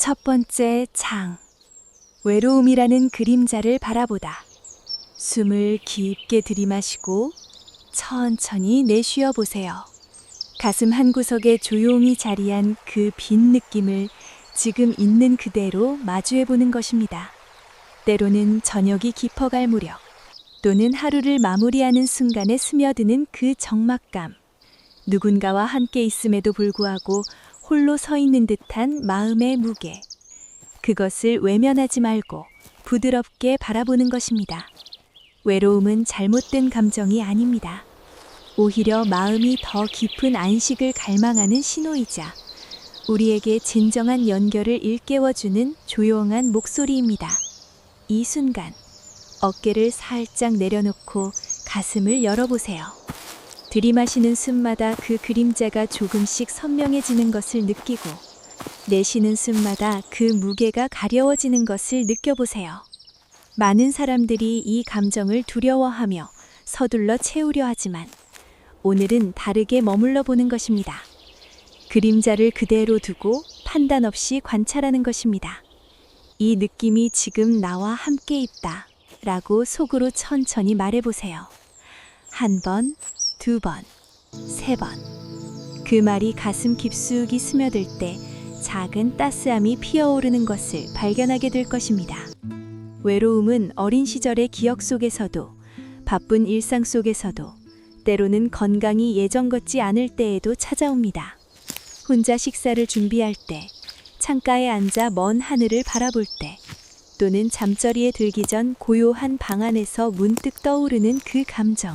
첫 번째 장. 외로움이라는 그림자를 바라보다. 숨을 깊게 들이마시고 천천히 내쉬어 보세요. 가슴 한구석에 조용히 자리한 그 빈 느낌을 지금 있는 그대로 마주해 보는 것입니다. 때로는 저녁이 깊어갈 무렵, 또는 하루를 마무리하는 순간에 스며드는 그 적막감. 누군가와 함께 있음에도 불구하고 홀로 서 있는 듯한 마음의 무게. 그것을 외면하지 말고 부드럽게 바라보는 것입니다. 외로움은 잘못된 감정이 아닙니다. 오히려 마음이 더 깊은 안식을 갈망하는 신호이자 우리에게 진정한 연결을 일깨워주는 조용한 목소리입니다. 이 순간 어깨를 살짝 내려놓고 가슴을 열어보세요. 들이마시는 숨마다 그 그림자가 조금씩 선명해지는 것을 느끼고 내쉬는 숨마다 그 무게가 가려워지는 것을 느껴보세요. 많은 사람들이 이 감정을 두려워하며 서둘러 채우려 하지만 오늘은 다르게 머물러 보는 것입니다. 그림자를 그대로 두고 판단 없이 관찰하는 것입니다. 이 느낌이 지금 나와 함께 있다 라고 속으로 천천히 말해보세요. 한 번, 두 번, 세 번. 그 말이 가슴 깊숙이 스며들 때 작은 따스함이 피어오르는 것을 발견하게 될 것입니다. 외로움은 어린 시절의 기억 속에서도, 바쁜 일상 속에서도, 때로는 건강이 예전 같지 않을 때에도 찾아옵니다. 혼자 식사를 준비할 때, 창가에 앉아 먼 하늘을 바라볼 때, 또는 잠자리에 들기 전 고요한 방 안에서 문득 떠오르는 그 감정.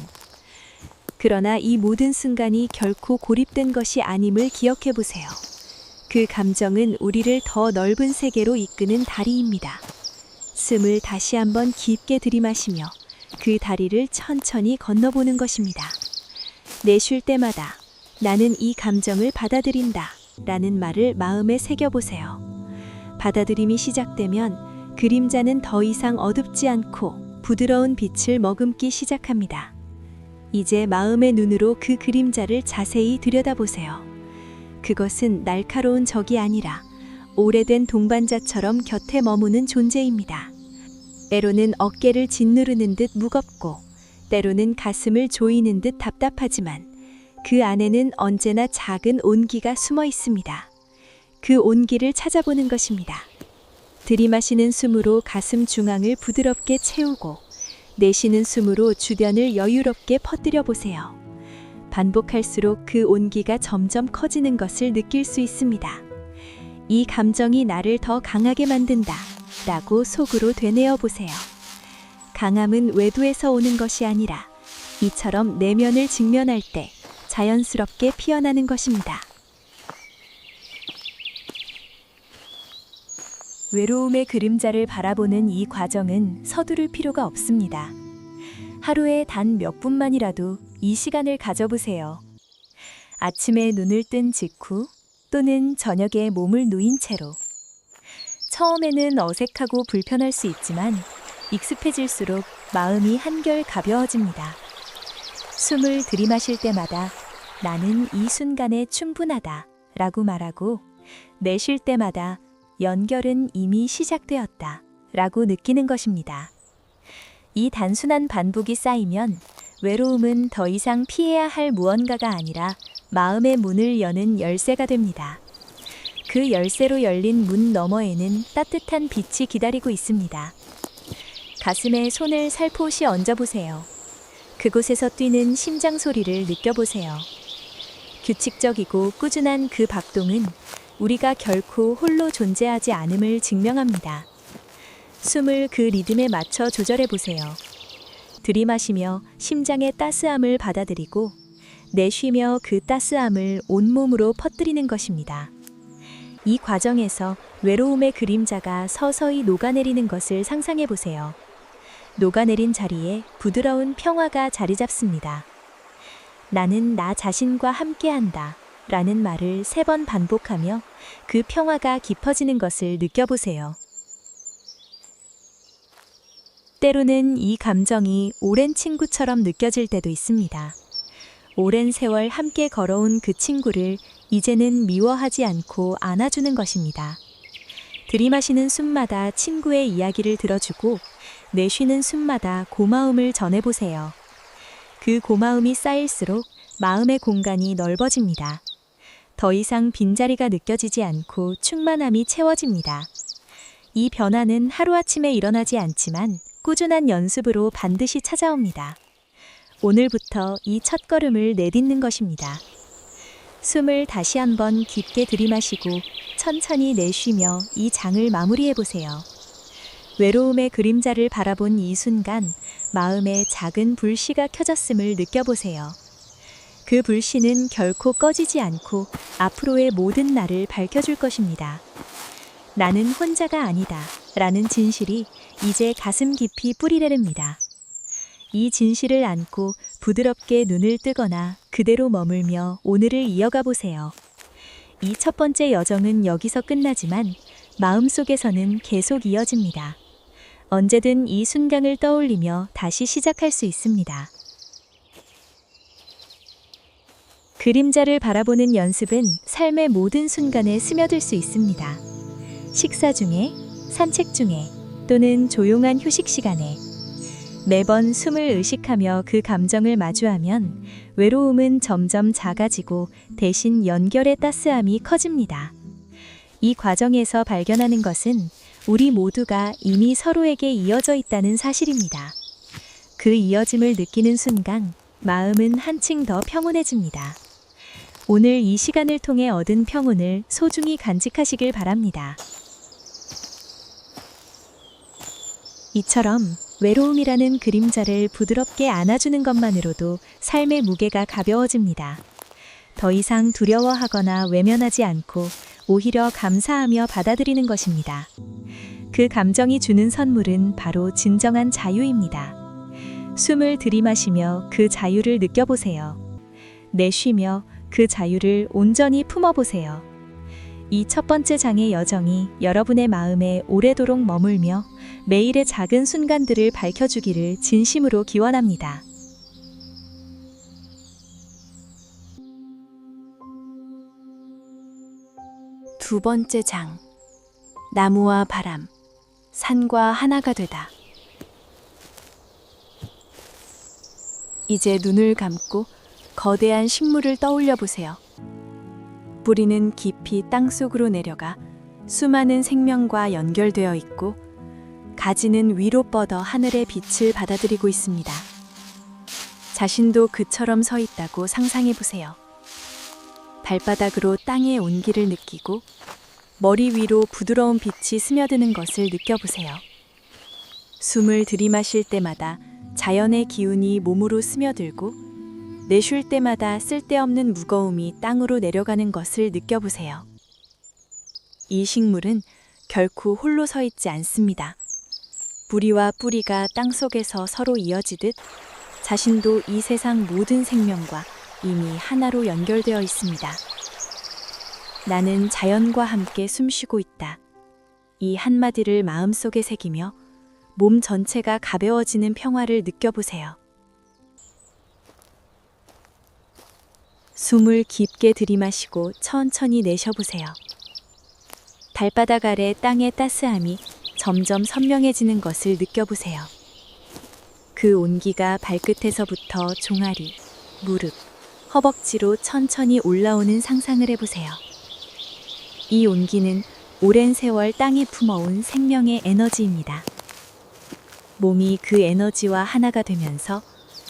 그러나 이 모든 순간이 결코 고립된 것이 아님을 기억해 보세요. 그 감정은 우리를 더 넓은 세계로 이끄는 다리입니다. 숨을 다시 한번 깊게 들이마시며 그 다리를 천천히 건너보는 것입니다. 내쉴 때마다 나는 이 감정을 받아들인다 라는 말을 마음에 새겨보세요. 받아들임이 시작되면 그림자는 더 이상 어둡지 않고 부드러운 빛을 머금기 시작합니다. 이제 마음의 눈으로 그 그림자를 자세히 들여다보세요. 그것은 날카로운 적이 아니라 오래된 동반자처럼 곁에 머무는 존재입니다. 때로는 어깨를 짓누르는 듯 무겁고 때로는 가슴을 조이는 듯 답답하지만 그 안에는 언제나 작은 온기가 숨어 있습니다. 그 온기를 찾아보는 것입니다. 들이마시는 숨으로 가슴 중앙을 부드럽게 채우고 내쉬는 숨으로 주변을 여유롭게 퍼뜨려 보세요. 반복할수록 그 온기가 점점 커지는 것을 느낄 수 있습니다. 이 감정이 나를 더 강하게 만든다 라고 속으로 되뇌어 보세요. 강함은 외부에서 오는 것이 아니라 이처럼 내면을 직면할 때 자연스럽게 피어나는 것입니다. 외로움의 그림자를 바라보는 이 과정은 서두를 필요가 없습니다. 하루에 단 몇 분만이라도 이 시간을 가져보세요. 아침에 눈을 뜬 직후 또는 저녁에 몸을 누인 채로. 처음에는 어색하고 불편할 수 있지만 익숙해질수록 마음이 한결 가벼워집니다. 숨을 들이마실 때마다 나는 이 순간에 충분하다 라고 말하고 내쉴 때마다 연결은 이미 시작되었다 라고 느끼는 것입니다. 이 단순한 반복이 쌓이면 외로움은 더 이상 피해야 할 무언가가 아니라 마음의 문을 여는 열쇠가 됩니다. 그 열쇠로 열린 문 너머에는 따뜻한 빛이 기다리고 있습니다. 가슴에 손을 살포시 얹어보세요. 그곳에서 뛰는 심장 소리를 느껴보세요. 규칙적이고 꾸준한 그 박동은 우리가 결코 홀로 존재하지 않음을 증명합니다. 숨을 그 리듬에 맞춰 조절해 보세요. 들이마시며 심장의 따스함을 받아들이고 내쉬며 그 따스함을 온몸으로 퍼뜨리는 것입니다. 이 과정에서 외로움의 그림자가 서서히 녹아내리는 것을 상상해 보세요. 녹아내린 자리에 부드러운 평화가 자리 잡습니다. 나는 나 자신과 함께한다 라는 말을 3번 반복하며 그 평화가 깊어지는 것을 느껴보세요. 때로는 이 감정이 오랜 친구처럼 느껴질 때도 있습니다. 오랜 세월 함께 걸어온 그 친구를 이제는 미워하지 않고 안아주는 것입니다. 들이마시는 숨마다 친구의 이야기를 들어주고 내쉬는 숨마다 고마움을 전해보세요. 그 고마움이 쌓일수록 마음의 공간이 넓어집니다. 더 이상 빈자리가 느껴지지 않고 충만함이 채워집니다. 이 변화는 하루아침에 일어나지 않지만 꾸준한 연습으로 반드시 찾아옵니다. 오늘부터 이 첫걸음을 내딛는 것입니다. 숨을 다시 한번 깊게 들이마시고 천천히 내쉬며 이 장을 마무리해보세요. 외로움의 그림자를 바라본 이 순간 마음에 작은 불씨가 켜졌음을 느껴보세요. 그 불씨는 결코 꺼지지 않고 앞으로의 모든 날을 밝혀줄 것입니다. 나는 혼자가 아니다 라는 진실이 이제 가슴 깊이 뿌리내립니다. 이 진실을 안고 부드럽게 눈을 뜨거나 그대로 머물며 오늘을 이어가 보세요. 이 첫 번째 여정은 여기서 끝나지만 마음속에서는 계속 이어집니다. 언제든 이 순간을 떠올리며 다시 시작할 수 있습니다. 그림자를 바라보는 연습은 삶의 모든 순간에 스며들 수 있습니다. 식사 중에, 산책 중에, 또는 조용한 휴식 시간에 매번 숨을 의식하며 그 감정을 마주하면 외로움은 점점 작아지고 대신 연결의 따스함이 커집니다. 이 과정에서 발견하는 것은 우리 모두가 이미 서로에게 이어져 있다는 사실입니다. 그 이어짐을 느끼는 순간 마음은 한층 더 평온해집니다. 오늘 이 시간을 통해 얻은 평온을 소중히 간직하시길 바랍니다. 이처럼 외로움이라는 그림자를 부드럽게 안아주는 것만으로도 삶의 무게가 가벼워집니다. 더 이상 두려워하거나 외면하지 않고 오히려 감사하며 받아들이는 것입니다. 그 감정이 주는 선물은 바로 진정한 자유입니다. 숨을 들이마시며 그 자유를 느껴보세요. 내쉬며 그 자유를 온전히 품어보세요. 이 첫 번째 장의 여정이 여러분의 마음에 오래도록 머물며 매일의 작은 순간들을 밝혀주기를 진심으로 기원합니다. 두 번째 장. 나무와 바람, 산과 하나가 되다. 이제 눈을 감고 거대한 식물을 떠올려 보세요. 뿌리는 깊이 땅속으로 내려가 수많은 생명과 연결되어 있고 가지는 위로 뻗어 하늘의 빛을 받아들이고 있습니다. 자신도 그처럼 서 있다고 상상해 보세요. 발바닥으로 땅의 온기를 느끼고 머리 위로 부드러운 빛이 스며드는 것을 느껴보세요. 숨을 들이마실 때마다 자연의 기운이 몸으로 스며들고 내쉴 때마다 쓸데없는 무거움이 땅으로 내려가는 것을 느껴보세요. 이 식물은 결코 홀로 서 있지 않습니다. 뿌리와 뿌리가 땅속에서 서로 이어지듯 자신도 이 세상 모든 생명과 이미 하나로 연결되어 있습니다. 나는 자연과 함께 숨쉬고 있다. 이 한마디를 마음속에 새기며 몸 전체가 가벼워지는 평화를 느껴보세요. 숨을 깊게 들이마시고 천천히 내쉬어보세요. 발바닥 아래 땅의 따스함이 점점 선명해지는 것을 느껴보세요. 그 온기가 발끝에서부터 종아리, 무릎, 허벅지로 천천히 올라오는 상상을 해보세요. 이 온기는 오랜 세월 땅에 품어온 생명의 에너지입니다. 몸이 그 에너지와 하나가 되면서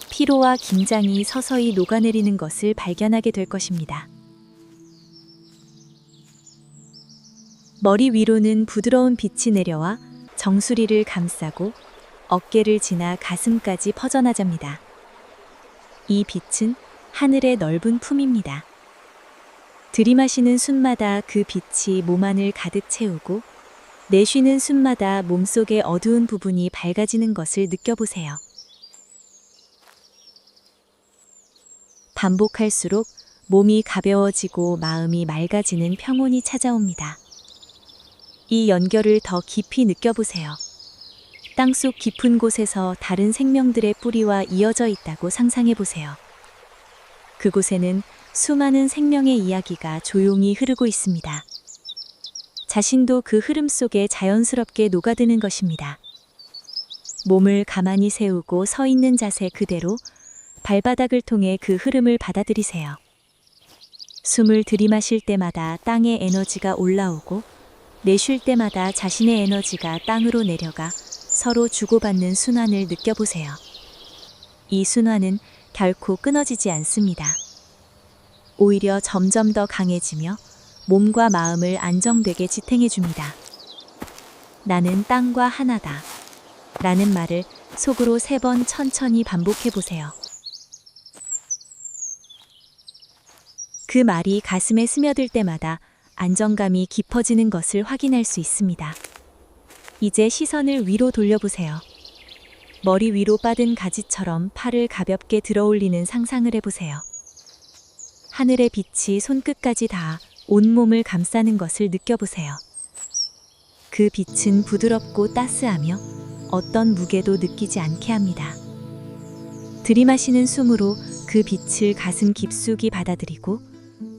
피로와 긴장이 서서히 녹아내리는 것을 발견하게 될 것입니다. 머리 위로는 부드러운 빛이 내려와 정수리를 감싸고 어깨를 지나 가슴까지 퍼져나갑니다. 이 빛은 하늘의 넓은 품입니다. 들이마시는 숨마다 그 빛이 몸 안을 가득 채우고 내쉬는 숨마다 몸속의 어두운 부분이 밝아지는 것을 느껴보세요. 반복할수록 몸이 가벼워지고 마음이 맑아지는 평온이 찾아옵니다. 이 연결을 더 깊이 느껴보세요. 땅속 깊은 곳에서 다른 생명들의 뿌리와 이어져 있다고 상상해보세요. 그곳에는 수많은 생명의 이야기가 조용히 흐르고 있습니다. 자신도 그 흐름 속에 자연스럽게 녹아드는 것입니다. 몸을 가만히 세우고 서 있는 자세 그대로 발바닥을 통해 그 흐름을 받아들이세요. 숨을 들이마실 때마다 땅의 에너지가 올라오고 내쉴 때마다 자신의 에너지가 땅으로 내려가 서로 주고받는 순환을 느껴보세요. 이 순환은 결코 끊어지지 않습니다. 오히려 점점 더 강해지며 몸과 마음을 안정되게 지탱해줍니다. 나는 땅과 하나다. 라는 말을 속으로 3번 천천히 반복해보세요. 그 말이 가슴에 스며들 때마다 안정감이 깊어지는 것을 확인할 수 있습니다. 이제 시선을 위로 돌려보세요. 머리 위로 뻗은 가지처럼 팔을 가볍게 들어올리는 상상을 해보세요. 하늘의 빛이 손끝까지 닿아 온몸을 감싸는 것을 느껴보세요. 그 빛은 부드럽고 따스하며 어떤 무게도 느끼지 않게 합니다. 들이마시는 숨으로 그 빛을 가슴 깊숙이 받아들이고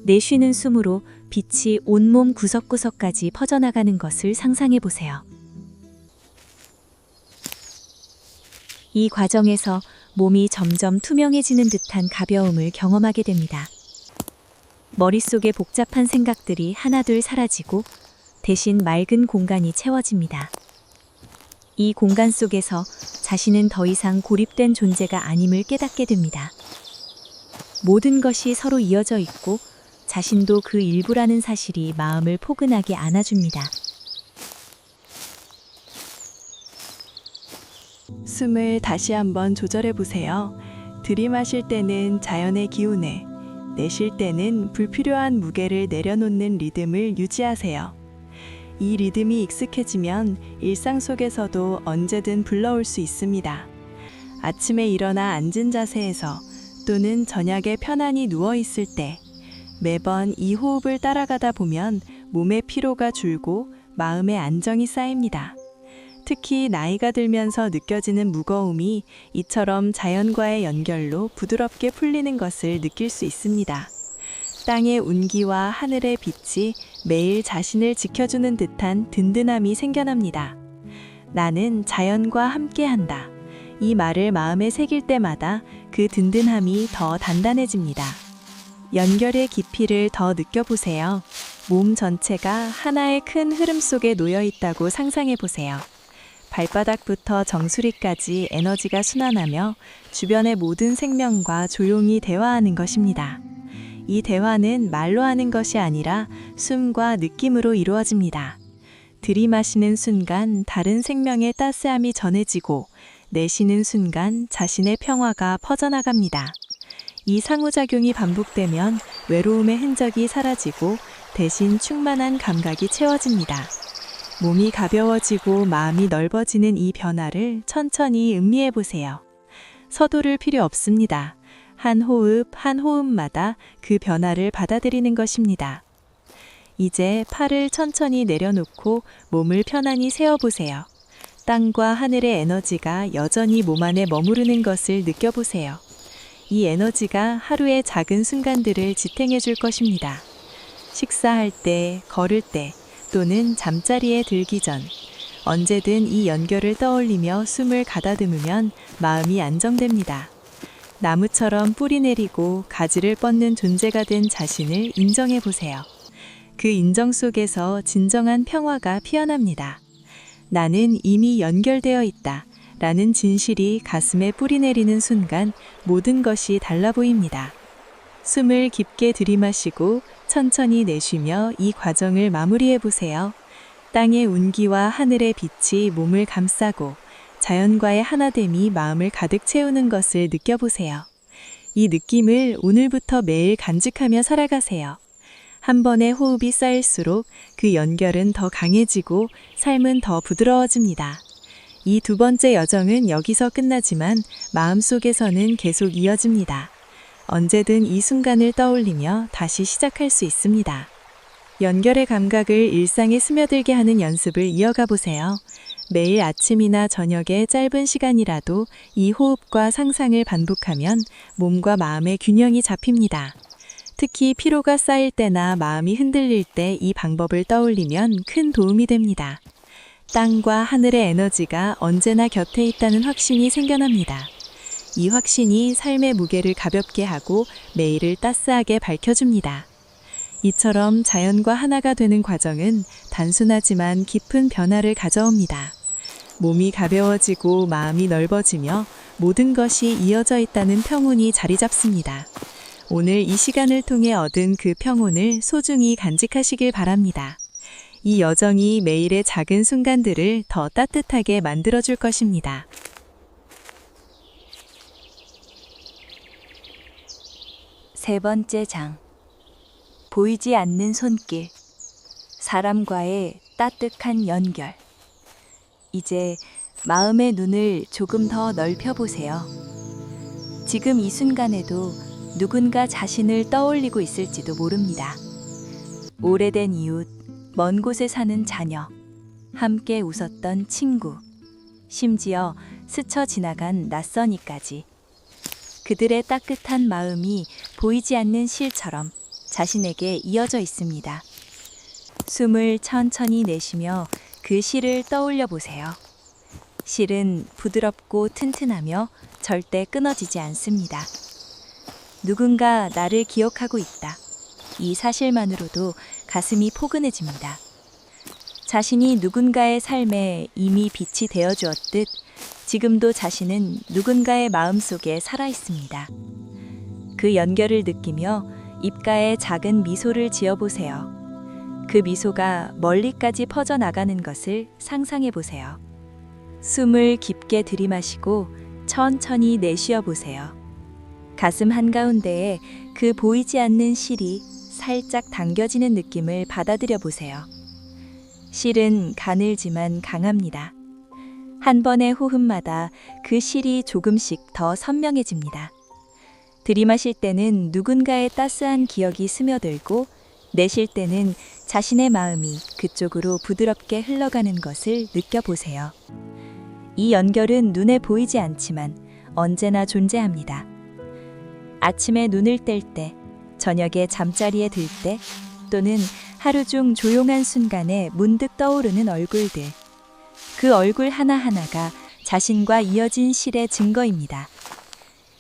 내쉬는 숨으로 빛이 온몸 구석구석까지 퍼져나가는 것을 상상해 보세요. 이 과정에서 몸이 점점 투명해지는 듯한 가벼움을 경험하게 됩니다. 머릿속의 복잡한 생각들이 하나둘 사라지고 대신 맑은 공간이 채워집니다. 이 공간 속에서 자신은 더 이상 고립된 존재가 아님을 깨닫게 됩니다. 모든 것이 서로 이어져 있고 자신도 그 일부라는 사실이 마음을 포근하게 안아줍니다. 숨을 다시 한번 조절해 보세요. 들이마실 때는 자연의 기운에, 내쉴 때는 불필요한 무게를 내려놓는 리듬을 유지하세요. 이 리듬이 익숙해지면 일상 속에서도 언제든 불러올 수 있습니다. 아침에 일어나 앉은 자세에서 또는 저녁에 편안히 누워 있을 때 매번 이 호흡을 따라가다 보면 몸의 피로가 줄고 마음의 안정이 쌓입니다. 특히 나이가 들면서 느껴지는 무거움이 이처럼 자연과의 연결로 부드럽게 풀리는 것을 느낄 수 있습니다. 땅의 운기와 하늘의 빛이 매일 자신을 지켜주는 듯한 든든함이 생겨납니다. 나는 자연과 함께한다. 이 말을 마음에 새길 때마다 그 든든함이 더 단단해집니다. 연결의 깊이를 더 느껴보세요. 몸 전체가 하나의 큰 흐름 속에 놓여 있다고 상상해 보세요. 발바닥부터 정수리까지 에너지가 순환하며 주변의 모든 생명과 조용히 대화하는 것입니다. 이 대화는 말로 하는 것이 아니라 숨과 느낌으로 이루어집니다. 들이마시는 순간 다른 생명의 따스함이 전해지고 내쉬는 순간 자신의 평화가 퍼져나갑니다. 이 상호작용이 반복되면 외로움의 흔적이 사라지고 대신 충만한 감각이 채워집니다. 몸이 가벼워지고 마음이 넓어지는 이 변화를 천천히 음미해 보세요. 서두를 필요 없습니다. 한 호흡 한 호흡마다 그 변화를 받아들이는 것입니다. 이제 팔을 천천히 내려놓고 몸을 편안히 세워보세요. 땅과 하늘의 에너지가 여전히 몸 안에 머무르는 것을 느껴보세요. 이 에너지가 하루의 작은 순간들을 지탱해 줄 것입니다. 식사할 때, 걸을 때, 또는 잠자리에 들기 전, 언제든 이 연결을 떠올리며 숨을 가다듬으면 마음이 안정됩니다. 나무처럼 뿌리 내리고 가지를 뻗는 존재가 된 자신을 인정해 보세요. 그 인정 속에서 진정한 평화가 피어납니다. 나는 이미 연결되어 있다. 라는 진실이 가슴에 뿌리 내리는 순간 모든 것이 달라 보입니다. 숨을 깊게 들이마시고 천천히 내쉬며 이 과정을 마무리해 보세요. 땅의 운기와 하늘의 빛이 몸을 감싸고 자연과의 하나됨이 마음을 가득 채우는 것을 느껴보세요. 이 느낌을 오늘부터 매일 간직하며 살아가세요. 한 번의 호흡이 쌓일수록 그 연결은 더 강해지고 삶은 더 부드러워집니다. 이 두 번째 여정은 여기서 끝나지만 마음속에서는 계속 이어집니다. 언제든 이 순간을 떠올리며 다시 시작할 수 있습니다. 연결의 감각을 일상에 스며들게 하는 연습을 이어가 보세요. 매일 아침이나 저녁에 짧은 시간이라도 이 호흡과 상상을 반복하면 몸과 마음의 균형이 잡힙니다. 특히 피로가 쌓일 때나 마음이 흔들릴 때 이 방법을 떠올리면 큰 도움이 됩니다. 땅과 하늘의 에너지가 언제나 곁에 있다는 확신이 생겨납니다. 이 확신이 삶의 무게를 가볍게 하고 매일을 따스하게 밝혀줍니다. 이처럼 자연과 하나가 되는 과정은 단순하지만 깊은 변화를 가져옵니다. 몸이 가벼워지고 마음이 넓어지며 모든 것이 이어져 있다는 평온이 자리 잡습니다. 오늘 이 시간을 통해 얻은 그 평온을 소중히 간직하시길 바랍니다. 이 여정이 매일의 작은 순간들을 더 따뜻하게 만들어줄 것입니다. 세 번째 장. 보이지 않는 손길. 사람과의 따뜻한 연결. 이제 마음의 눈을 조금 더 넓혀보세요. 지금 이 순간에도 누군가 자신을 떠올리고 있을지도 모릅니다. 오래된 이웃, 먼 곳에 사는 자녀, 함께 웃었던 친구, 심지어 스쳐 지나간 낯선 이까지. 그들의 따뜻한 마음이 보이지 않는 실처럼 자신에게 이어져 있습니다. 숨을 천천히 내쉬며 그 실을 떠올려 보세요. 실은 부드럽고 튼튼하며 절대 끊어지지 않습니다. 누군가 나를 기억하고 있다. 이 사실만으로도 가슴이 포근해집니다. 자신이 누군가의 삶에 이미 빛이 되어 주었듯 지금도 자신은 누군가의 마음속에 살아 있습니다. 그 연결을 느끼며 입가에 작은 미소를 지어 보세요. 그 미소가 멀리까지 퍼져나가는 것을 상상해 보세요. 숨을 깊게 들이마시고 천천히 내쉬어 보세요. 가슴 한가운데에 그 보이지 않는 실이 살짝 당겨지는 느낌을 받아들여 보세요. 실은 가늘지만 강합니다. 한 번의 호흡마다 그 실이 조금씩 더 선명해집니다. 들이마실 때는 누군가의 따스한 기억이 스며들고 내쉴 때는 자신의 마음이 그쪽으로 부드럽게 흘러가는 것을 느껴보세요. 이 연결은 눈에 보이지 않지만 언제나 존재합니다. 아침에 눈을 뗄 때, 저녁에 잠자리에 들 때, 또는 하루 중 조용한 순간에 문득 떠오르는 얼굴들. 그 얼굴 하나하나가 자신과 이어진 실의 증거입니다.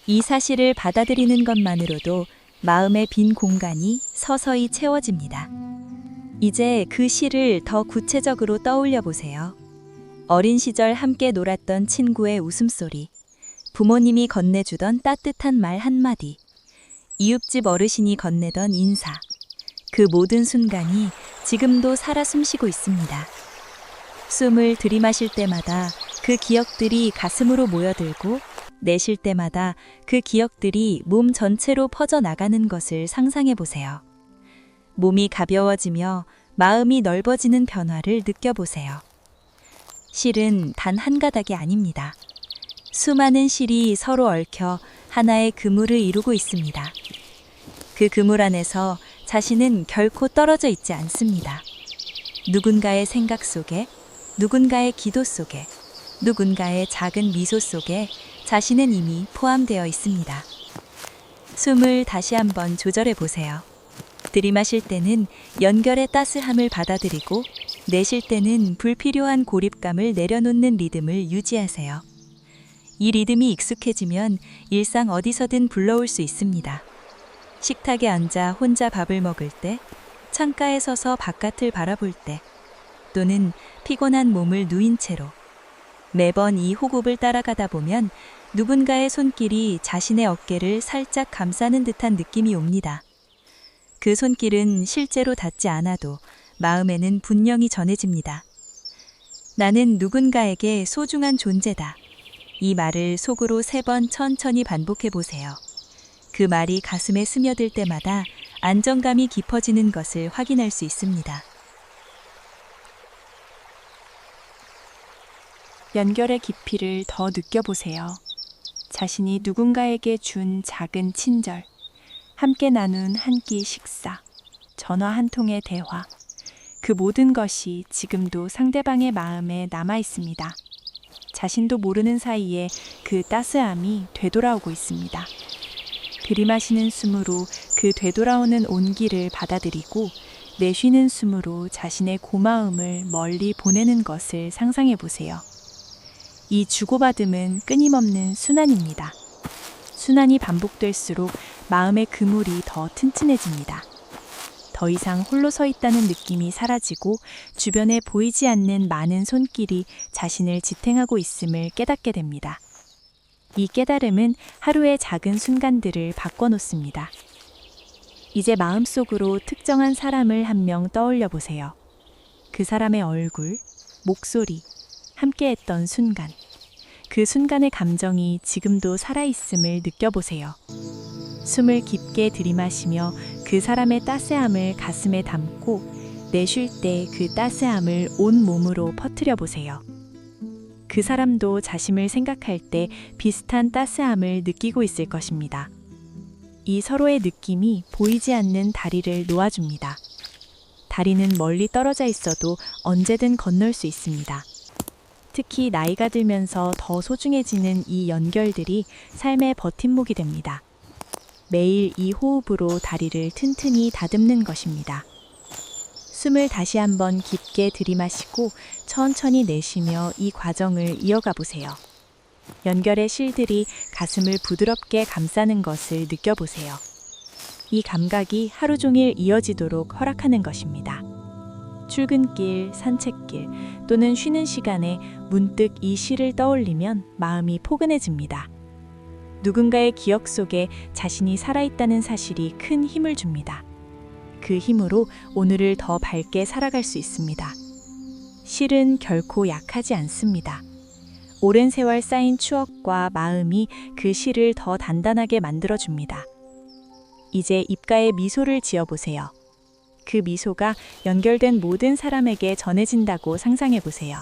이 사실을 받아들이는 것만으로도 마음의 빈 공간이 서서히 채워집니다. 이제 그 실을 더 구체적으로 떠올려 보세요. 어린 시절 함께 놀았던 친구의 웃음소리, 부모님이 건네주던 따뜻한 말 한마디, 이웃집 어르신이 건네던 인사. 그 모든 순간이 지금도 살아 숨쉬고 있습니다. 숨을 들이마실 때마다 그 기억들이 가슴으로 모여들고 내쉴 때마다 그 기억들이 몸 전체로 퍼져나가는 것을 상상해 보세요. 몸이 가벼워지며 마음이 넓어지는 변화를 느껴보세요. 실은 단 한 가닥이 아닙니다. 수많은 실이 서로 얽혀 하나의 그물을 이루고 있습니다. 그 그물 안에서 자신은 결코 떨어져 있지 않습니다. 누군가의 생각 속에, 누군가의 기도 속에, 누군가의 작은 미소 속에 자신은 이미 포함되어 있습니다. 숨을 다시 한번 조절해 보세요. 들이마실 때는 연결의 따스함을 받아들이고 내쉴 때는 불필요한 고립감을 내려놓는 리듬을 유지하세요. 이 리듬이 익숙해지면 일상 어디서든 불러올 수 있습니다. 식탁에 앉아 혼자 밥을 먹을 때, 창가에 서서 바깥을 바라볼 때, 또는 피곤한 몸을 누인 채로 매번 이 호흡을 따라가다 보면 누군가의 손길이 자신의 어깨를 살짝 감싸는 듯한 느낌이 옵니다. 그 손길은 실제로 닿지 않아도 마음에는 분명히 전해집니다. 나는 누군가에게 소중한 존재다. 이 말을 속으로 3번 천천히 반복해 보세요. 그 말이 가슴에 스며들 때마다 안정감이 깊어지는 것을 확인할 수 있습니다. 연결의 깊이를 더 느껴보세요. 자신이 누군가에게 준 작은 친절, 함께 나눈 한 끼 식사, 전화 한 통의 대화, 그 모든 것이 지금도 상대방의 마음에 남아 있습니다. 자신도 모르는 사이에 그 따스함이 되돌아오고 있습니다. 들이마시는 숨으로 그 되돌아오는 온기를 받아들이고 내쉬는 숨으로 자신의 고마움을 멀리 보내는 것을 상상해 보세요. 이 주고받음은 끊임없는 순환입니다. 순환이 반복될수록 마음의 그물이 더 튼튼해집니다. 더 이상 홀로 서 있다는 느낌이 사라지고 주변에 보이지 않는 많은 손길이 자신을 지탱하고 있음을 깨닫게 됩니다. 이 깨달음은 하루의 작은 순간들을 바꿔놓습니다. 이제 마음속으로 특정한 사람을 한 명 떠올려 보세요. 그 사람의 얼굴, 목소리, 함께했던 순간. 그 순간의 감정이 지금도 살아있음을 느껴보세요. 숨을 깊게 들이마시며 그 사람의 따스함을 가슴에 담고 내쉴 때 그 따스함을 온 몸으로 퍼뜨려 보세요. 그 사람도 자신을 생각할 때 비슷한 따스함을 느끼고 있을 것입니다. 이 서로의 느낌이 보이지 않는 다리를 놓아줍니다. 다리는 멀리 떨어져 있어도 언제든 건널 수 있습니다. 특히 나이가 들면서 더 소중해지는 이 연결들이 삶의 버팀목이 됩니다. 매일 이 호흡으로 다리를 튼튼히 다듬는 것입니다. 숨을 다시 한번 깊게 들이마시고 천천히 내쉬며 이 과정을 이어가 보세요. 연결의 실들이 가슴을 부드럽게 감싸는 것을 느껴보세요. 이 감각이 하루 종일 이어지도록 허락하는 것입니다. 출근길, 산책길 또는 쉬는 시간에 문득 이 시를 떠올리면 마음이 포근해집니다. 누군가의 기억 속에 자신이 살아있다는 사실이 큰 힘을 줍니다. 그 힘으로 오늘을 더 밝게 살아갈 수 있습니다. 실은 결코 약하지 않습니다. 오랜 세월 쌓인 추억과 마음이 그 실을 더 단단하게 만들어줍니다. 이제 입가에 미소를 지어보세요. 그 미소가 연결된 모든 사람에게 전해진다고 상상해보세요.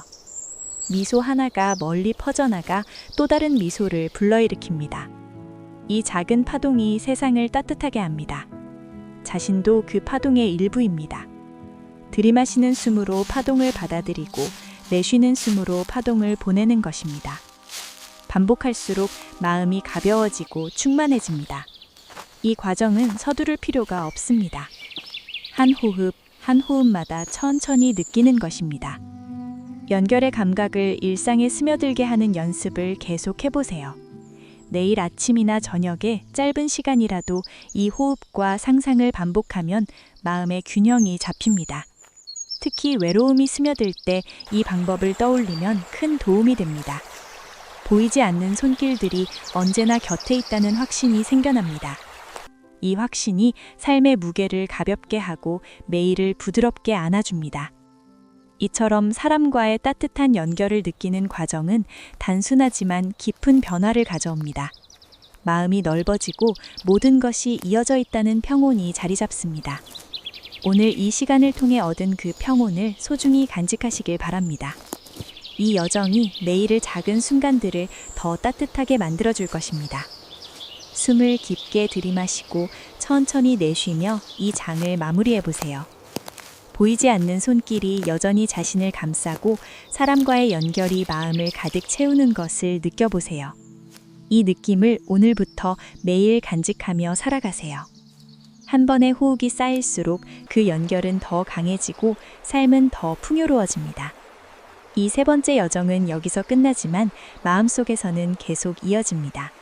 미소 하나가 멀리 퍼져나가 또 다른 미소를 불러일으킵니다. 이 작은 파동이 세상을 따뜻하게 합니다. 자신도 그 파동의 일부입니다. 들이마시는 숨으로 파동을 받아들이고 내쉬는 숨으로 파동을 보내는 것입니다. 반복할수록 마음이 가벼워지고 충만해집니다. 이 과정은 서두를 필요가 없습니다. 한 호흡, 한 호흡마다 천천히 느끼는 것입니다. 연결의 감각을 일상에 스며들게 하는 연습을 계속 해보세요. 내일 아침이나 저녁에 짧은 시간이라도 이 호흡과 상상을 반복하면 마음의 균형이 잡힙니다. 특히 외로움이 스며들 때 이 방법을 떠올리면 큰 도움이 됩니다. 보이지 않는 손길들이 언제나 곁에 있다는 확신이 생겨납니다. 이 확신이 삶의 무게를 가볍게 하고 매일을 부드럽게 안아줍니다. 이처럼 사람과의 따뜻한 연결을 느끼는 과정은 단순하지만 깊은 변화를 가져옵니다. 마음이 넓어지고 모든 것이 이어져 있다는 평온이 자리 잡습니다. 오늘 이 시간을 통해 얻은 그 평온을 소중히 간직하시길 바랍니다. 이 여정이 매일의 작은 순간들을 더 따뜻하게 만들어줄 것입니다. 숨을 깊게 들이마시고 천천히 내쉬며 이 장을 마무리해보세요. 보이지 않는 손길이 여전히 자신을 감싸고 사람과의 연결이 마음을 가득 채우는 것을 느껴보세요. 이 느낌을 오늘부터 매일 간직하며 살아가세요. 한 번의 호흡이 쌓일수록 그 연결은 더 강해지고 삶은 더 풍요로워집니다. 이 세 번째 여정은 여기서 끝나지만 마음속에서는 계속 이어집니다.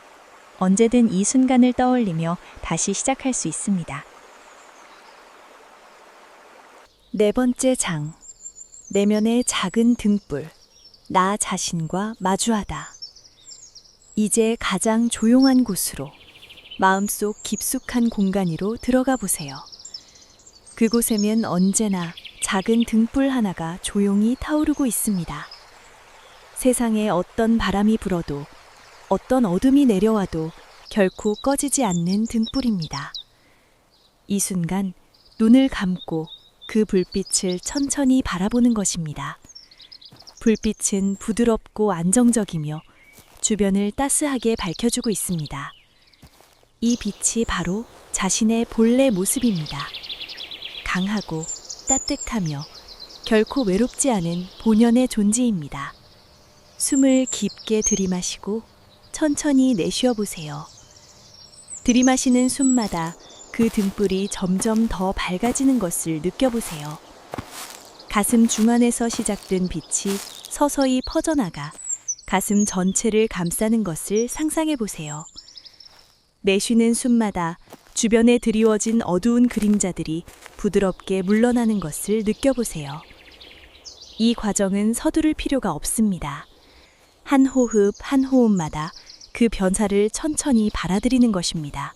언제든 이 순간을 떠올리며 다시 시작할 수 있습니다. 네 번째 장. 내면의 작은 등불. 나 자신과 마주하다. 이제 가장 조용한 곳으로, 마음속 깊숙한 공간 위로 들어가 보세요. 그곳에면 언제나 작은 등불 하나가 조용히 타오르고 있습니다. 세상에 어떤 바람이 불어도, 어떤 어둠이 내려와도 결코 꺼지지 않는 등불입니다. 이 순간 눈을 감고 그 불빛을 천천히 바라보는 것입니다. 불빛은 부드럽고 안정적이며 주변을 따스하게 밝혀주고 있습니다. 이 빛이 바로 자신의 본래 모습입니다. 강하고 따뜻하며 결코 외롭지 않은 본연의 존재입니다. 숨을 깊게 들이마시고 천천히 내쉬어 보세요. 들이마시는 숨마다 그 등불이 점점 더 밝아지는 것을 느껴보세요. 가슴 중안에서 시작된 빛이 서서히 퍼져나가 가슴 전체를 감싸는 것을 상상해 보세요. 내쉬는 숨마다 주변에 드리워진 어두운 그림자들이 부드럽게 물러나는 것을 느껴보세요. 이 과정은 서두를 필요가 없습니다. 한 호흡 한 호흡마다 그 변화를 천천히 받아들이는 것입니다.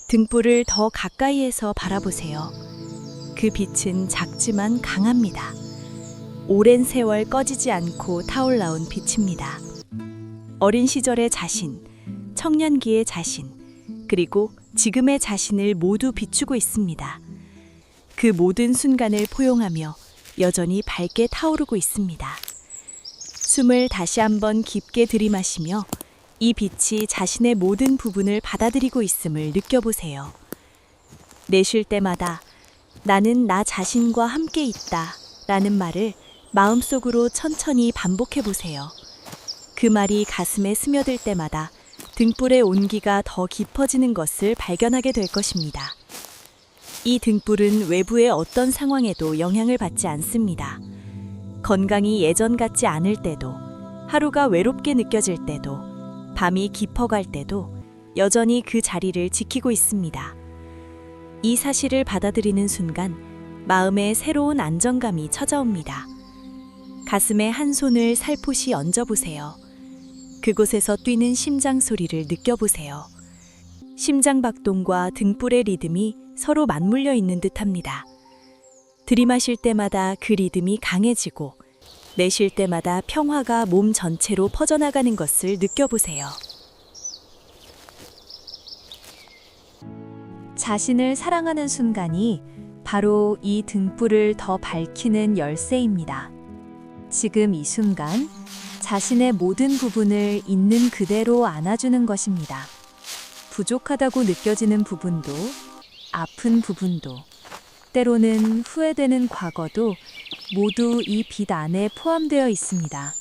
등불을 더 가까이에서 바라보세요. 그 빛은 작지만 강합니다. 오랜 세월 꺼지지 않고 타올라온 빛입니다. 어린 시절의 자신, 청년기의 자신, 그리고 지금의 자신을 모두 비추고 있습니다. 그 모든 순간을 포용하며 여전히 밝게 타오르고 있습니다. 숨을 다시 한번 깊게 들이마시며 이 빛이 자신의 모든 부분을 받아들이고 있음을 느껴보세요. 내쉴 때마다 나는 나 자신과 함께 있다 라는 말을 마음속으로 천천히 반복해 보세요. 그 말이 가슴에 스며들 때마다 등불의 온기가 더 깊어지는 것을 발견하게 될 것입니다. 이 등불은 외부의 어떤 상황에도 영향을 받지 않습니다. 건강이 예전 같지 않을 때도, 하루가 외롭게 느껴질 때도, 밤이 깊어갈 때도 여전히 그 자리를 지키고 있습니다. 이 사실을 받아들이는 순간 마음에 새로운 안정감이 찾아옵니다. 가슴에 한 손을 살포시 얹어보세요. 그곳에서 뛰는 심장 소리를 느껴보세요. 심장 박동과 등불의 리듬이 서로 맞물려 있는 듯합니다. 들이마실 때마다 그 리듬이 강해지고 내쉴 때마다 평화가 몸 전체로 퍼져나가는 것을 느껴보세요. 자신을 사랑하는 순간이 바로 이 등불을 더 밝히는 열쇠입니다. 지금 이 순간 자신의 모든 부분을 있는 그대로 안아주는 것입니다. 부족하다고 느껴지는 부분도, 아픈 부분도, 때로는 후회되는 과거도 모두 이 빛 안에 포함되어 있습니다.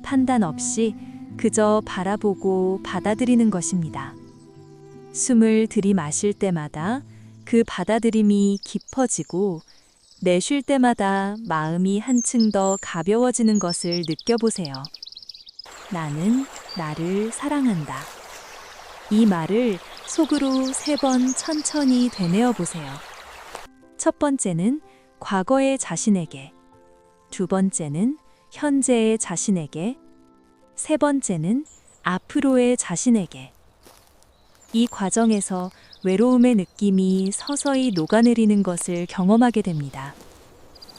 판단 없이 그저 바라보고 받아들이는 것입니다. 숨을 들이마실 때마다 그 받아들임이 깊어지고 내쉴 때마다 마음이 한층 더 가벼워지는 것을 느껴보세요. 나는 나를 사랑한다. 이 말을 속으로 3번 천천히 되뇌어 보세요. 첫 번째는 과거의 자신에게, 두 번째는 현재의 자신에게, 세 번째는 앞으로의 자신에게. 이 과정에서 외로움의 느낌이 서서히 녹아내리는 것을 경험하게 됩니다.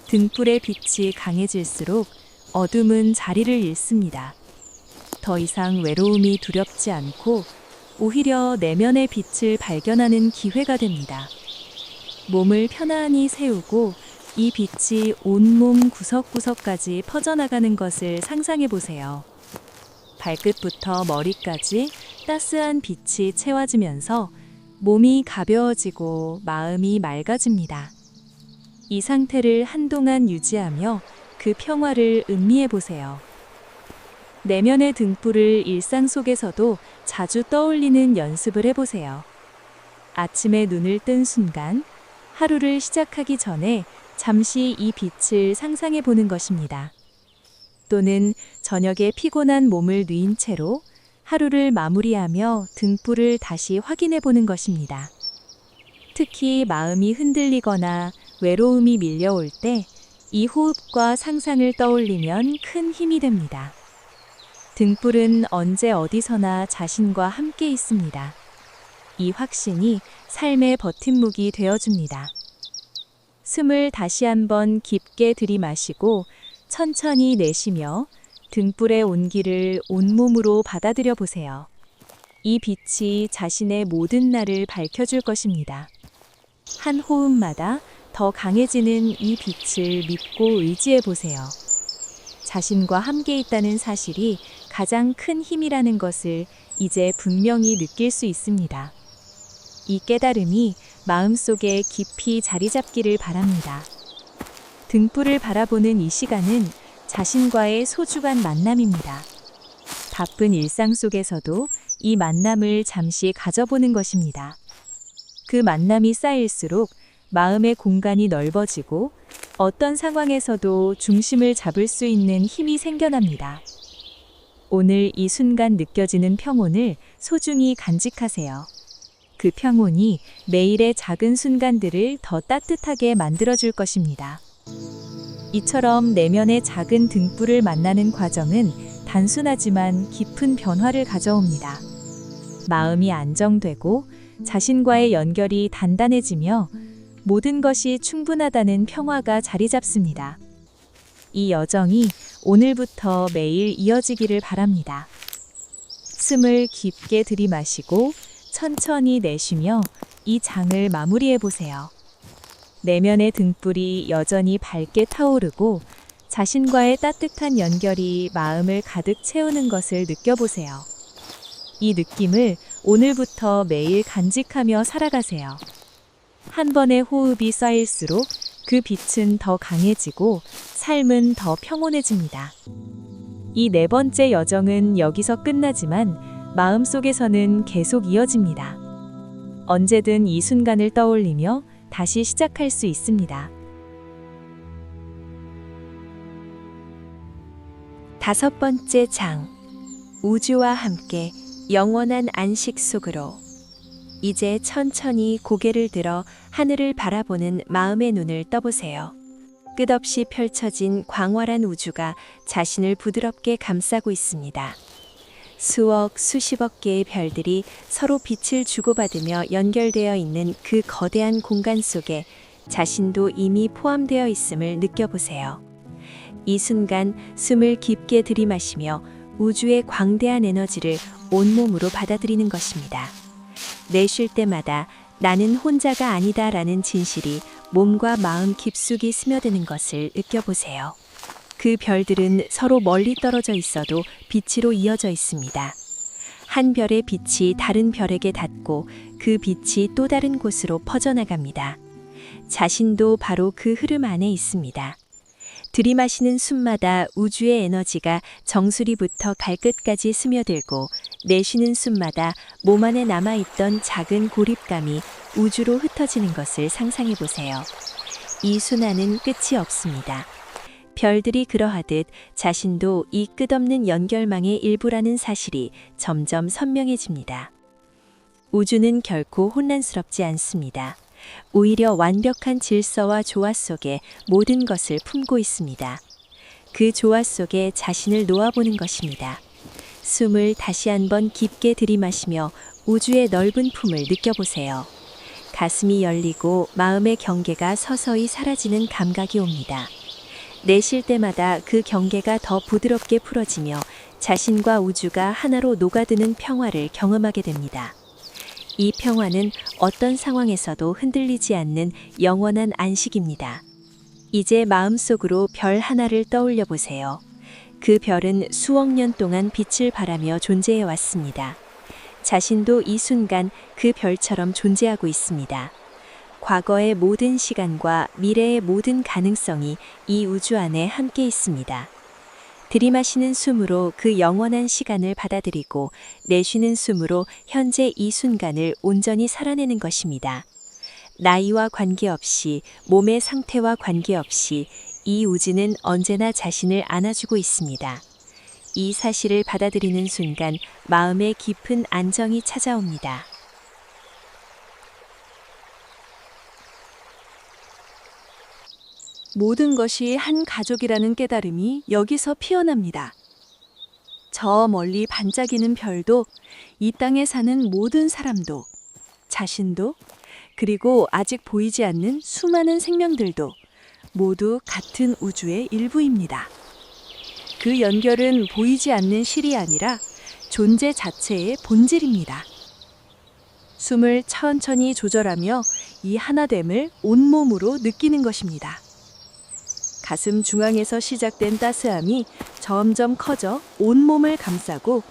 등불의 빛이 강해질수록 어둠은 자리를 잃습니다. 더 이상 외로움이 두렵지 않고 오히려 내면의 빛을 발견하는 기회가 됩니다. 몸을 편안히 세우고 이 빛이 온몸 구석구석까지 퍼져나가는 것을 상상해 보세요. 발끝부터 머리까지 따스한 빛이 채워지면서 몸이 가벼워지고 마음이 맑아집니다. 이 상태를 한동안 유지하며 그 평화를 음미해 보세요. 내면의 등불을 일상 속에서도 자주 떠올리는 연습을 해보세요. 아침에 눈을 뜬 순간, 하루를 시작하기 전에 잠시 이 빛을 상상해 보는 것입니다. 또는 저녁에 피곤한 몸을 누인 채로 하루를 마무리하며 등불을 다시 확인해 보는 것입니다. 특히 마음이 흔들리거나 외로움이 밀려올 때 이 호흡과 상상을 떠올리면 큰 힘이 됩니다. 등불은 언제 어디서나 자신과 함께 있습니다. 이 확신이 삶의 버팀목이 되어줍니다. 숨을 다시 한번 깊게 들이마시고 천천히 내쉬며 등불의 온기를 온몸으로 받아들여 보세요. 이 빛이 자신의 모든 날을 밝혀줄 것입니다. 한 호흡마다 더 강해지는 이 빛을 믿고 의지해 보세요. 자신과 함께 있다는 사실이 가장 큰 힘이라는 것을 이제 분명히 느낄 수 있습니다. 이 깨달음이 마음속에 깊이 자리 잡기를 바랍니다. 등불을 바라보는 이 시간은 자신과의 소중한 만남입니다. 바쁜 일상 속에서도 이 만남을 잠시 가져보는 것입니다. 그 만남이 쌓일수록 마음의 공간이 넓어지고 어떤 상황에서도 중심을 잡을 수 있는 힘이 생겨납니다. 오늘 이 순간 느껴지는 평온을 소중히 간직하세요. 그 평온이 매일의 작은 순간들을 더 따뜻하게 만들어줄 것입니다. 이처럼 내면의 작은 등불을 만나는 과정은 단순하지만 깊은 변화를 가져옵니다. 마음이 안정되고 자신과의 연결이 단단해지며 모든 것이 충분하다는 평화가 자리 잡습니다. 이 여정이 오늘부터 매일 이어지기를 바랍니다. 숨을 깊게 들이마시고 천천히 내쉬며 이 장을 마무리해 보세요. 내면의 등불이 여전히 밝게 타오르고 자신과의 따뜻한 연결이 마음을 가득 채우는 것을 느껴보세요. 이 느낌을 오늘부터 매일 간직하며 살아가세요. 한 번의 호흡이 쌓일수록 그 빛은 더 강해지고 삶은 더 평온해집니다. 이 네 번째 여정은 여기서 끝나지만 마음속에서는 계속 이어집니다. 언제든 이 순간을 떠올리며 다시 시작할 수 있습니다. 5번째 장. 우주와 함께 영원한 안식 속으로. 이제 천천히 고개를 들어 하늘을 바라보는 마음의 눈을 떠보세요. 끝없이 펼쳐진 광활한 우주가 자신을 부드럽게 감싸고 있습니다. 수십억 개의 별들이 서로 빛을 주고받으며 연결되어 있는 그 거대한 공간 속에 자신도 이미 포함되어 있음을 느껴보세요. 이 순간 숨을 깊게 들이마시며 우주의 광대한 에너지를 온몸으로 받아들이는 것입니다. 내쉴 때마다 나는 혼자가 아니다라는 진실이 몸과 마음 깊숙이 스며드는 것을 느껴보세요. 그 별들은 서로 멀리 떨어져 있어도 빛으로 이어져 있습니다. 한 별의 빛이 다른 별에게 닿고 그 빛이 또 다른 곳으로 퍼져나갑니다. 자신도 바로 그 흐름 안에 있습니다. 들이마시는 숨마다 우주의 에너지가 정수리부터 발끝까지 스며들고 내쉬는 숨마다 몸 안에 남아있던 작은 고립감이 우주로 흩어지는 것을 상상해 보세요. 이 순환은 끝이 없습니다. 별들이 그러하듯 자신도 이 끝없는 연결망의 일부라는 사실이 점점 선명해집니다. 우주는 결코 혼란스럽지 않습니다. 오히려 완벽한 질서와 조화 속에 모든 것을 품고 있습니다. 그 조화 속에 자신을 놓아보는 것입니다. 숨을 다시 한번 깊게 들이마시며 우주의 넓은 품을 느껴보세요. 가슴이 열리고 마음의 경계가 서서히 사라지는 감각이 옵니다. 내쉴 때마다 그 경계가 더 부드럽게 풀어지며 자신과 우주가 하나로 녹아드는 평화를 경험하게 됩니다. 이 평화는 어떤 상황에서도 흔들리지 않는 영원한 안식입니다. 이제 마음속으로 별 하나를 떠올려 보세요. 그 별은 수억 년 동안 빛을 발하며 존재해 왔습니다. 자신도 이 순간 그 별처럼 존재하고 있습니다. 과거의 모든 시간과 미래의 모든 가능성이 이 우주 안에 함께 있습니다. 들이마시는 숨으로 그 영원한 시간을 받아들이고 내쉬는 숨으로 현재 이 순간을 온전히 살아내는 것입니다. 나이와 관계없이, 몸의 상태와 관계없이 이 우주는 언제나 자신을 안아주고 있습니다. 이 사실을 받아들이는 순간 마음의 깊은 안정이 찾아옵니다. 모든 것이 한 가족이라는 깨달음이 여기서 피어납니다. 저 멀리 반짝이는 별도, 이 땅에 사는 모든 사람도, 자신도, 그리고 아직 보이지 않는 수많은 생명들도 모두 같은 우주의 일부입니다. 그 연결은 보이지 않는 실이 아니라 존재 자체의 본질입니다. 숨을 천천히 조절하며 이 하나됨을 온몸으로 느끼는 것입니다. 가슴 중앙에서 시작된 따스함이 점점 커져 온몸을 감싸고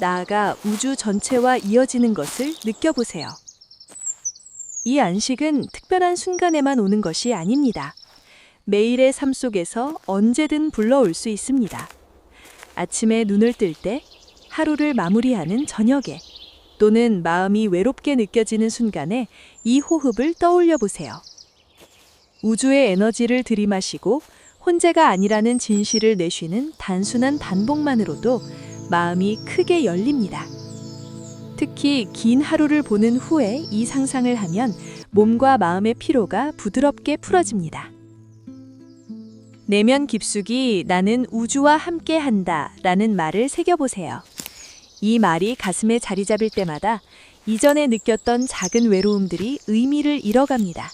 나아가 우주 전체와 이어지는 것을 느껴보세요. 이 안식은 특별한 순간에만 오는 것이 아닙니다. 매일의 삶 속에서 언제든 불러올 수 있습니다. 아침에 눈을 뜰 때, 하루를 마무리하는 저녁에 또는 마음이 외롭게 느껴지는 순간에 이 호흡을 떠올려 보세요. 우주의 에너지를 들이마시고 혼자가 아니라는 진실을 내쉬는 단순한 반복만으로도 마음이 크게 열립니다. 특히 긴 하루를 보낸 후에 이 상상을 하면 몸과 마음의 피로가 부드럽게 풀어집니다. 내면 깊숙이 나는 우주와 함께 한다 라는 말을 새겨보세요. 이 말이 가슴에 자리 잡을 때마다 이전에 느꼈던 작은 외로움들이 의미를 잃어갑니다.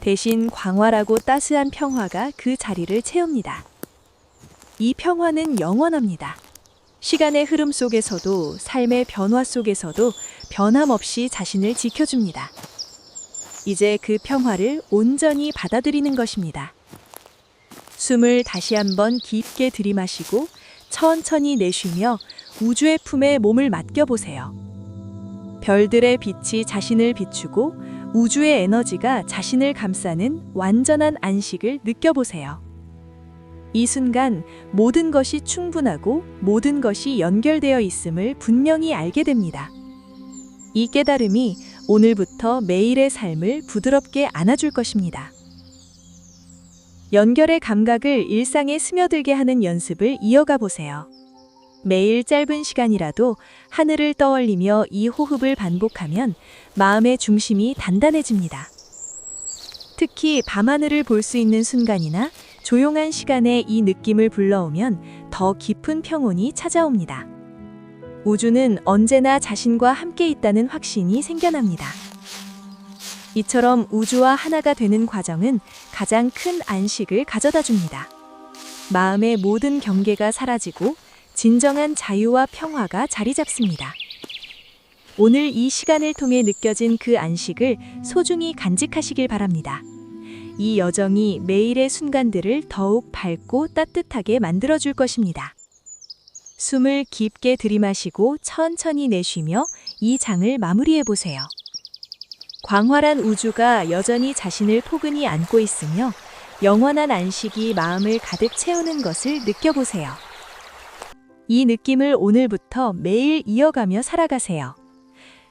대신 광활하고 따스한 평화가 그 자리를 채웁니다. 이 평화는 영원합니다. 시간의 흐름 속에서도 삶의 변화 속에서도 변함없이 자신을 지켜줍니다. 이제 그 평화를 온전히 받아들이는 것입니다. 숨을 다시 한번 깊게 들이마시고 천천히 내쉬며 우주의 품에 몸을 맡겨보세요. 별들의 빛이 자신을 비추고 우주의 에너지가 자신을 감싸는 완전한 안식을 느껴보세요. 이 순간 모든 것이 충분하고 모든 것이 연결되어 있음을 분명히 알게 됩니다. 이 깨달음이 오늘부터 매일의 삶을 부드럽게 안아줄 것입니다. 연결의 감각을 일상에 스며들게 하는 연습을 이어가 보세요. 매일 짧은 시간이라도 하늘을 떠올리며 이 호흡을 반복하면 마음의 중심이 단단해집니다. 특히 밤하늘을 볼 수 있는 순간이나 조용한 시간에 이 느낌을 불러오면 더 깊은 평온이 찾아옵니다. 우주는 언제나 자신과 함께 있다는 확신이 생겨납니다. 이처럼 우주와 하나가 되는 과정은 가장 큰 안식을 가져다 줍니다. 마음의 모든 경계가 사라지고 진정한 자유와 평화가 자리 잡습니다. 오늘 이 시간을 통해 느껴진 그 안식을 소중히 간직하시길 바랍니다. 이 여정이 매일의 순간들을 더욱 밝고 따뜻하게 만들어줄 것입니다. 숨을 깊게 들이마시고 천천히 내쉬며 이 장을 마무리해보세요. 광활한 우주가 여전히 자신을 포근히 안고 있으며 영원한 안식이 마음을 가득 채우는 것을 느껴보세요. 이 느낌을 오늘부터 매일 이어가며 살아가세요.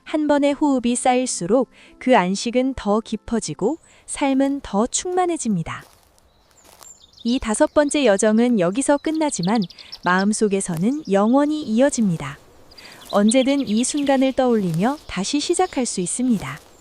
한 번의 호흡이 쌓일수록 그 안식은 더 깊어지고 삶은 더 충만해집니다. 이 5번째 여정은 여기서 끝나지만 마음속에서는 영원히 이어집니다. 언제든 이 순간을 떠올리며 다시 시작할 수 있습니다.